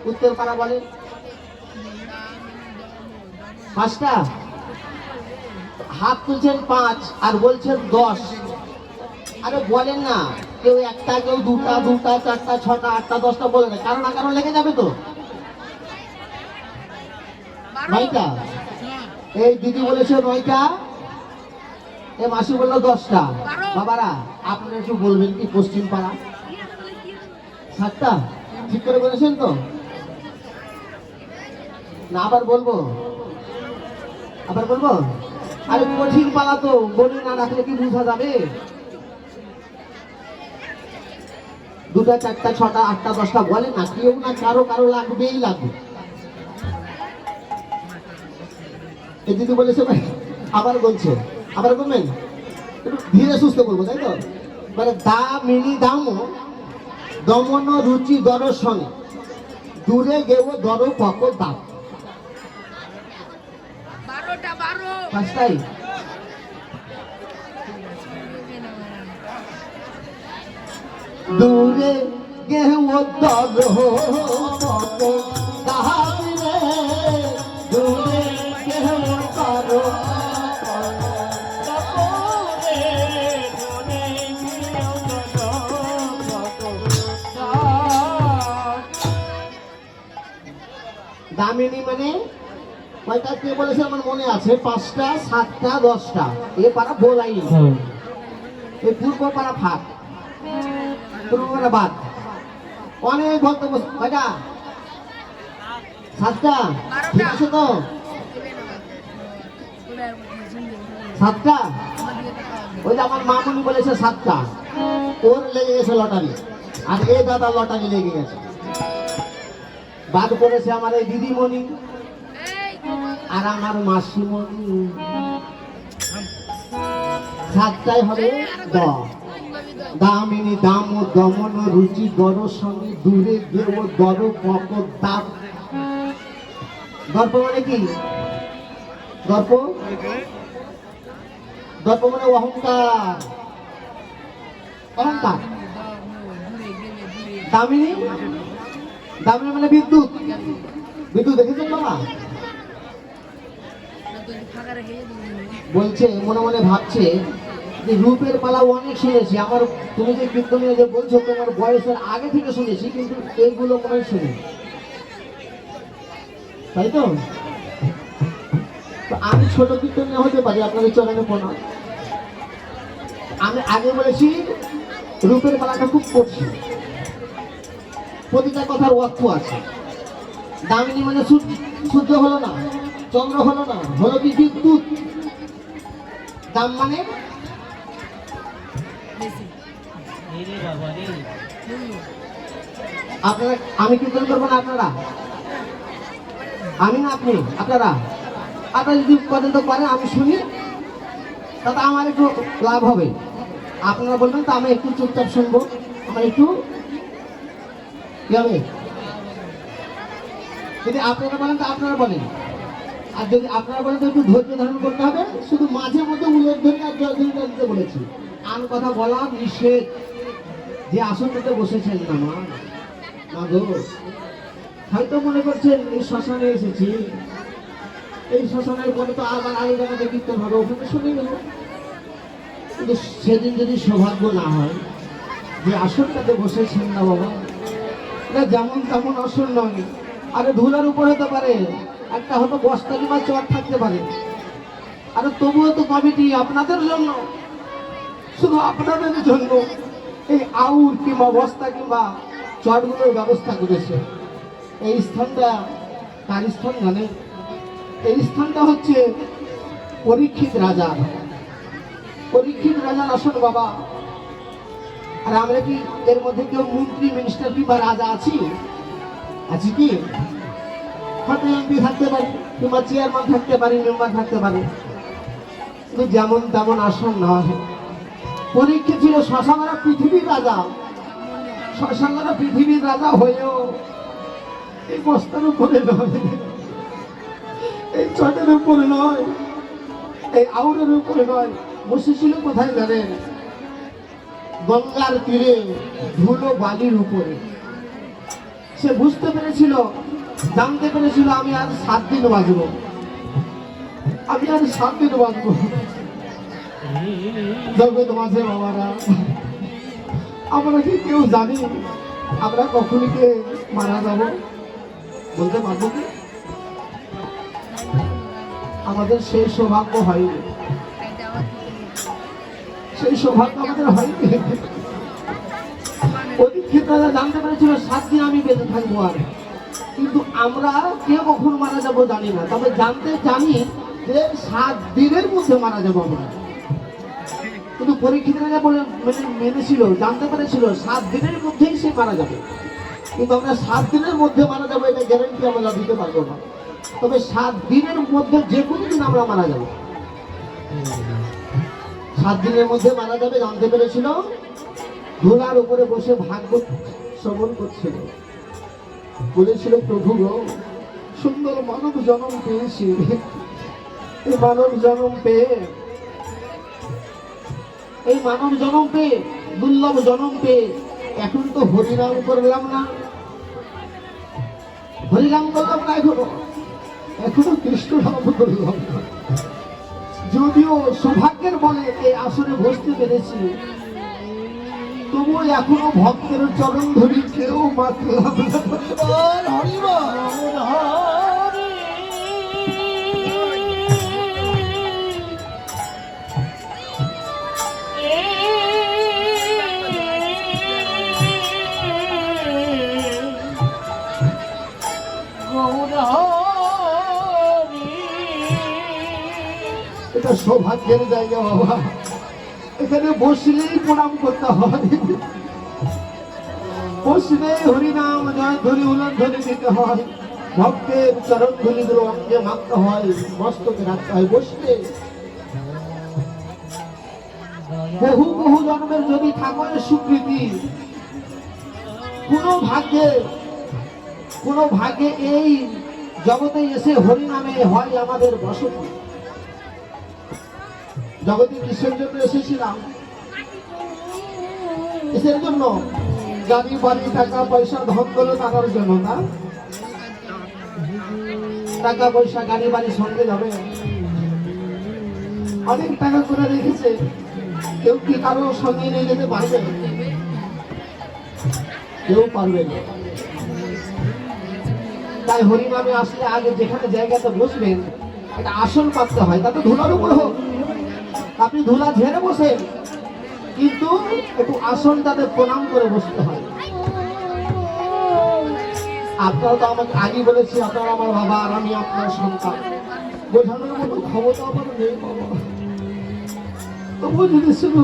উত্তর পাড়া বলেন। পাঁচটা হাত তুলছেন 5 আর বলছেন 10। আরে বলেন না, কেউ একটা, কেউ দুটা, 4টা, 6টা, 8টা, 10টা বলে না, কারণ না কারণ লেগে যাবে তো। 9টা। এই দিদি বলেছে 9টা, এ মাসি বললো 10টা। বাবারা আপনারা একটু বলবেন কি পশ্চিম পাড়া 7টা ঠিক করে বলেছেন তো? না আবার বলবো? আবার বলবো? আরে কঠিন পালা তো, বলি না রাখলে কি বোঝা যাবে? 2টা, 4টা, 6টা, 8টা, 10টা বলে না, কেউ না কারো কারো লাগবেই লাগবে। এই দিদি বলেছে ভাই, আবার বলছে, আবার বলবেন? একটু ধীরে সুস্থে বলবো, তাই তো? মানে দামিনী দামো দমন রুচি দর্শনে দূরে গেও দর পক দাম। 5টাই দূরে গেও দর পক দাম রে, দূরে গেও দর দামিনী মানে কয়টা কে বলেছে আমার মনে আছে, 5টা, 7টা, 10টা। এ পাড়া বলাই, এই পূর্ব পাড়া ফাঁক, পূর্ব পাড়া বাদ। অনেক ভক্ত কয়টা? 7টা ঠিক আছে তো? 7টা। ওই যে আমার মামুনি বলেছে 7টা, ওর লেগে গেছে লটারি, আর এই দাদা লটারি লেগে গেছে। বাদ করেছে আমার এই দিদিমণি আর আমার মাসিমণি। 7টাই হবে দামিনী দাম দমন রুচি দর্শনে দূরে গেও দর পক দাম। দর্প মানে কি? দর্প, দর্প মানে অহংকার, অহংকার। দামিনী, দামিনী মানে বিদ্যুৎ। বিদ্যুৎ দেখেছেন বাবা? বলছে মনে মনে ভাবছে যে রূপের পালা অনেক শুনেছি, আমার তুমি যে কীর্তনীয় যে বলছো তোমার বয়সের আগে থেকে শুনেছি, কিন্তু এইগুলো মনে শুনি, তাই তো? আমি ছোট কীর্তনীয় হতে পারি, আপনাদের চরণে প্রণাম। আমি আগে বলেছি রূপের পালাটা খুব করছি, প্রতিটা কথার অর্থ আছে। দামিনী মানে সূর্য হলো না, চন্দ্র হলো না, হলো কি বিদ্যুৎ। দাম মানে আপনারা, আমি কীর্তন করবো না আপনারা, আমি না আপনি, আপনারা। আপনারা যদি পর্যন্ত পারেন আমি শুনি, তাতে আমার একটু লাভ হবে। আপনারা বলবেন তো আমি একটু চুপচাপ শুনবো, আমার একটু কি হবে? যদি আপনারা বলেন তো আপনারা বলেন, আর যদি আপনারা বলেন তো একটু ধৈর্য ধারণ করতে হবে। শুধু মাঝে মধ্যে উল্লেখ ধরে আর জয়ধ্বনি দিতে বলেছি, আর কথা বলা নিষেধ। যে আসনটাতে বসেছেন না মা, মা গো, হয়তো মনে করছেন এই শ্মশানে এসেছি, এই শ্মশানের পরে তো আবার আগে জায়গাতে কীর্তন হবে, ওখানে শুনে নেব। কিন্তু সেদিন যদি সৌভাগ্য না হয় যে আসনটাতে বসেছেন না বাবা, এটা যেমন তেমন আসন নয়। আরে ধুলার উপর হতে পারে, একটা হয়তো বস্তা কিংবা চট থাকতে পারে, আরে তবুও তো কমিটি আপনাদের জন্য, শুধু আপনাদের জন্য এই আউর কিংবা বস্তা কিংবা চটগুলোর ব্যবস্থা করেছে। এই স্থানটা কার স্থান জানে? এই স্থানটা হচ্ছে পরীক্ষিত রাজা, পরীক্ষিত রাজার আসন বাবা। আর আমরা কি এর মধ্যে কেউ মন্ত্রী, মিনিস্টার কিংবা রাজা আছি? আছি কি? হয়তো এমপি থাকতে পারি, কিংবা চেয়ারম্যান থাকতে পারি, মেম্বার থাকতে পারি, কিন্তু যেমন তেমন আসন নয়। পরীক্ষা ছিল শ্মশানরা পৃথিবীর রাজা, শ্মশানরা পৃথিবীর রাজা হয়েও এই বস্তার উপরে নয়, এই চটের উপরে নয়, এই আউরের উপরে নয়, বসেছিল কোথায় জানেন? গঙ্গার তীরে ধুলো বালির উপরে। সে বুঝতে পেরেছিল, জানতে পেরেছিল আমি আর 7 দিন বাঁচবো, আমি আর 7 দিন বাঁচবো। জগৎ মাঝে বাবারা, আমরা কি কেউ জানি আমরা কখনকে মারা যাব? বলতে পারবো কি? আমাদের সেই সৌভাগ্য হয়নি, সেই সৌভাগ্য আমাদের হয়নি। অধিক ক্ষেত্রে জানতে পেরেছিল 7 দিন আমি বেঁচে থাকবো, আর কিন্তু আমরা কে কখন মারা যাব জানি না, তবে জানি যে 7 দিনের মধ্যে মারা যাবো আমরা। কিন্তু পরীক্ষিতরা বলে মেনেছিল, জানতে পেরেছিল 7 দিনের মধ্যেই সে মারা যাবে, কিন্তু আমরা 7 দিনের মধ্যে মারা যাবো এটা গ্যারান্টি আমরা দিতে পারবো না। তবে 7 দিনের মধ্যে যে কোনো দিন আমরা মারা যাবো, 7 দিনের মধ্যে মারা যাবে জানতে পেরেছিল। ধুলার উপরে বসে ভাগবত শ্রবণ করছিল, বলেছিল প্রভু গো, সুন্দর মানব জন্ম পেয়েছি, এই মানব জন্ম পেয়ে, এই মানব জন্ম পেয়ে, দুর্লভ জন্ম পেয়ে এখন তো হরিনাম করলাম না, হরিনাম করলাম না, এখনো কৃষ্ণ নাম করলাম না। যদিও সৌভাগ্যের বলে এই আসরে বসতে পেরেছি, তবুও এখনো ভক্তের চরণ ধরি কেউ মাতলাম এটা সৌভাগ্যের জায়গা বাবা, এখানে বসলেই প্রণাম করতে হয়, বসলে হরিনাম জয় ধরি উলধ্বনি দিতে হয়, ভক্তের চরণ ধুলিগুলো অঙ্গে মাখতে হয়, মস্তকে রাখতে হয়। বসলে বহু বহু জন্মের যদি ঠাকুরের স্বীকৃতি, কোনো ভাগ্যে এই জগতে এসে হরিনামে হয় আমাদের বসতি। জগতে কিসের জন্য এসেছিলাম? কিসের জন্য? গাড়ি বাড়ি টাকা পয়সা ধন দৌলত আনার জন্য না? টাকা পয়সা গাড়ি বাড়ি সঙ্গে যাবে, অনেক টাকা করে রেখেছে, কেউ কি কারো সঙ্গে নিয়ে যেতে পারবে? কেউ পারবে না। তাই হরিনামে আসলে আগে যেখানে জায়গাতে বসবেন একটা আসন পাততে হয়, তাতে ধুলার উপর হোক, আপনি ধুলা ঝেড়ে বসেন, কিন্তু একটু আসন তাদের প্রণাম করে বসতে হয়। আপনারা তো আমাকে আগে বলেছি আপনারা আমার বাবা আর আমি আপনার সন্তান, বোঝানোর মতো ক্ষমতা আমার নেই বাবা, তবুও যদি শুধু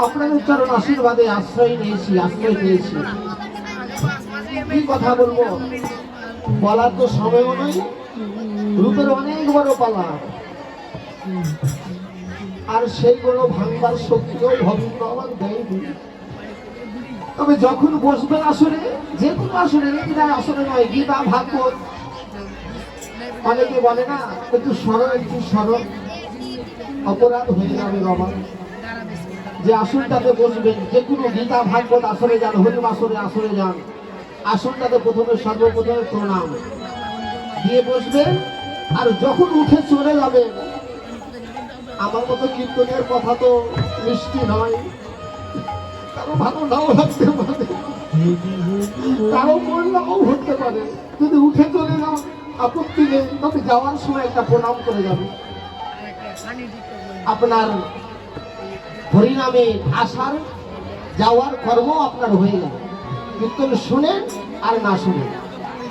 আপনাদের চরণ আশীর্বাদে আশ্রয় পেয়েছি, কি কথা বলবো, বলার তো সময়ও নয়, রূপের অনেক বড় পালা, আর সেইগুলো ভাঙবার শক্তিও ভবিষ্যৎ আমার দেয়নি। তবে যখন বসবেন আসরে, যে কোনো আসরে, আসরে নয়, গীতা ভাগবত, অনেকে বলে না একটু সরল অপরাধ হয়ে যাবে বাবা, যে আসনটাতে বসবেন, যে কোনো গীতা ভাগবত আসরে যান, হরিম আসরে যান, আসনটাতে সর্বপ্রথমে প্রণাম দিয়ে বসবেন। আর যখন উঠে চলে যাবেন, আমার মতো কীর্তনের কথা তো মিষ্টি নয়, কারো ভালো নাও লাগতে পারে, কারো মন নাও হতে পারে, যদি উঠে চলে যান আপত্তি নেই, তবে যাওয়ার সময় একটা প্রণাম করে যাবে। আপনার হরিনামে আসার যাওয়ার কর্ম আপনার হয়ে যাবে। কীর্তন শুনেন আর না শুনেন,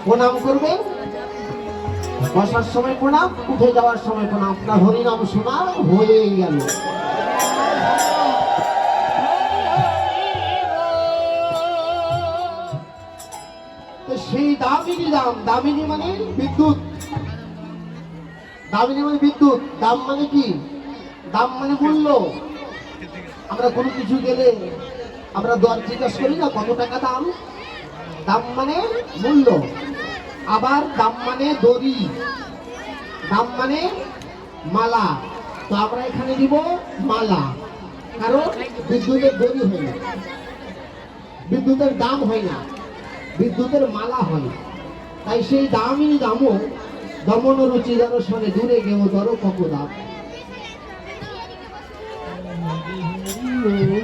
প্রণাম করবেন, বসার সময় প্রণাম, উঠে যাওয়ার সময় প্রণাম, আপনার হরিনাম শোনা হয়েই গেল। সেই দামিনী মানে বিদ্যুৎ, দামিনী মানে বিদ্যুৎ, দাম মানে কি? দাম মানে মূল্য। আমরা কোনো কিছু গেলে আমরা দর জিজ্ঞাসা করি না কত টাকা দাম, দাম মানে মূল্য। আবার দাম মানে দড়ি, দাম মানে মালা, তো আমরা এখানে দিব মালা, কারণ বিদ্যুতের দড়ি হয় না, বিদ্যুতের দাম হয় না, বিদ্যুতের মালা হয়। তাই সেই দামিনী দামও দমন রুচি দর্শনে দূরে গেও দর কপদাম।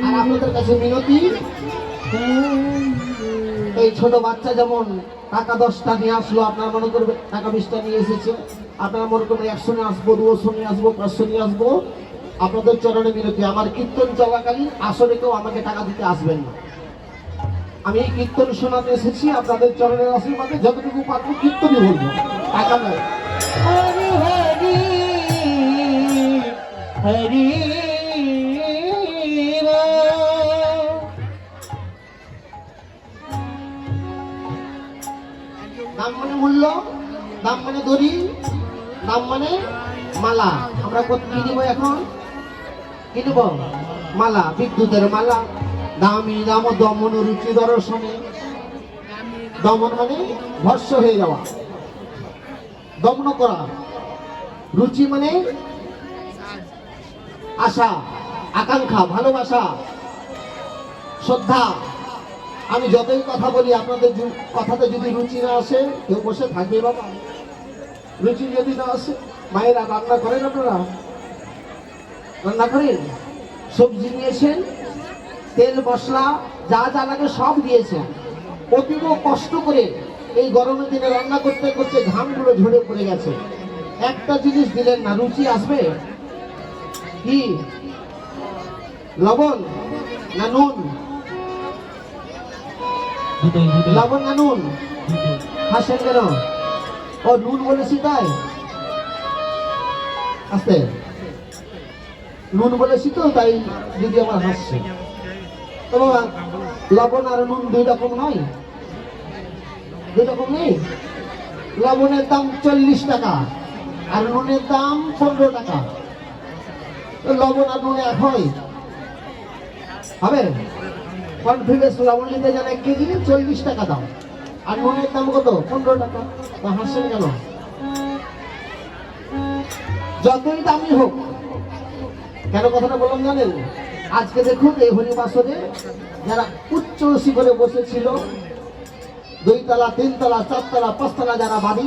আর আপনাদের কাছে মিনতি, এই ছোট বাচ্চা যেমন টাকা 10টা নিয়ে আসলো, আপনার মনে করবে টাকা 20টা নিয়ে এসেছে, আপনারা মনে করবেন 100 নিয়ে আসবো, 200 নিয়ে আসবো, 500 নিয়ে আসবো। আপনাদের চরণে মিনতি, আমার কীর্তন চলাকালীন আসলে কেউ আমাকে টাকা দিতে আসবেন না। আমি এই কীর্তন শোনাতে এসেছি, আপনাদের চরণের আশীর্বাদে যতটুকু পারবো কীর্তনই বলবো, টাকা নয়। হরি হরি হরি দাম মানে মূল্য, দাম মানে দড়ি, দাম মানে মালা। আমরা কি নিব এখন? কি নিব? মালা, বিদ্যুতের মালা। দামি দাম দমন রুচি দর্শনে। দমন মানে ভস্য হয়ে যাওয়া, দমন করা। রুচি মানে আশা, আকাঙ্ক্ষা, ভালোবাসা, শ্রদ্ধা। আমি যতই কথা বলি আপনাদের কথাতে যদি রুচি না আসে, কেউ বসে থাকবে বাবা? রুচি যদি না আসে, মায়েরা রান্না করেন, আপনারা রান্না করেন, সবজি নিয়েছেন, তেল মশলা যা যা লাগে সব দিয়েছেন, অতীব কষ্ট করে এই গরমের দিনে রান্না করতে করতে ঘামগুলো ঝরে পড়ে গেছে, একটা জিনিস দিলেন না, রুচি আসবে? কি লবণ না নুন? লবণ না নুন? হাসেন কেন? ও নুন বলেছি তাই? আস্তে, নুন বলেছি তো তাই দিদি আমার হাসছে। তো বাবা, লবণ আর নুন 2 রকম নয়? 2 রকম নেই? লবণের দাম 40 টাকা আর নুনের দাম 15 টাকা। লবণ আর নুন এক হয়? হবে? কনফিডেন্স লবণ নিতে যান 1 কেজি 40 টাকা দাম, আর নুনের দাম কত? 15 টাকা। তা হাসছেন কেন? যতই দামি হোক, কেন কথাটা বললাম জানেন? আজকে দেখুন এই হরিবাসরে যারা উচ্চ শিখরে বসেছিল, 2 তলা 3 তলা 4 তলা 5 তলা যারা বাড়ি,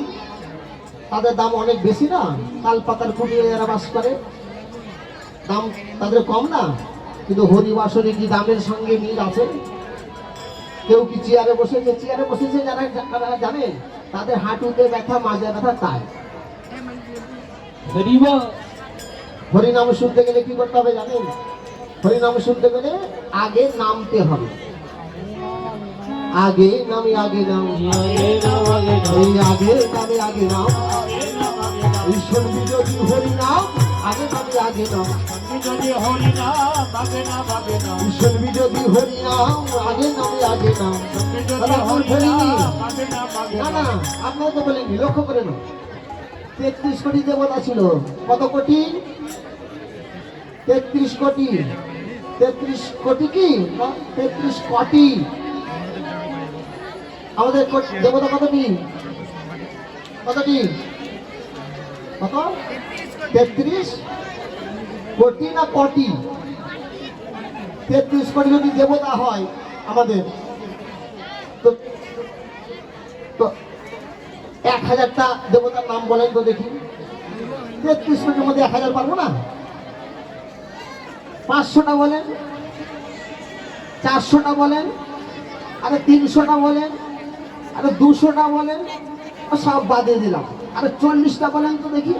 তাদের দাম অনেক বেশি না? তাল পাতার কুটিরে যারা বাস করে, দাম তাদের কম না? কিন্তু হরিবাসরে কি দামের সঙ্গে মিল আছে? কেউ কি চেয়ারে বসেছে? চেয়ারে বসেছে যারা জানেন, তাদের হাঁটুতে ব্যথা, মাজা ব্যথা। তাই হরিনাম শুনতে গেলে কি করতে হবে জানেন? হরিনাম শুনতে গেলে আগে নামতে হবে। আগে নামে আগে নাম, এই আগে নামে আগে নাম, ঈশ্বর বিজয়ী হরিনাম আগে নামে আগে নাম, ঈশ্বর বিজয়ী হরিনাম আগে নামে আগে নাম। না না, আপনারা তো বলেননি, লক্ষ্য করে না। 33 কোটি দেবতা ছিল। কত কোটি? 33 কোটি। 33 কোটি কি? 33 কোটি। আমাদের দেবতা কতটি? কতটি? কত? 33 কোটি না কোটি? 33 কোটি যদি দেবতা হয় আমাদের, তো 1000টা দেবতার নাম বলেন তো দেখি। 33 কোটির মধ্যে 1000 পারবো না? 500টা বলেন, 400টা বলেন, আরে 300টা বলেন, আরে 200টা বলেন, সব বাদে দিলাম। আরে 40টা বলেন তো দেখি।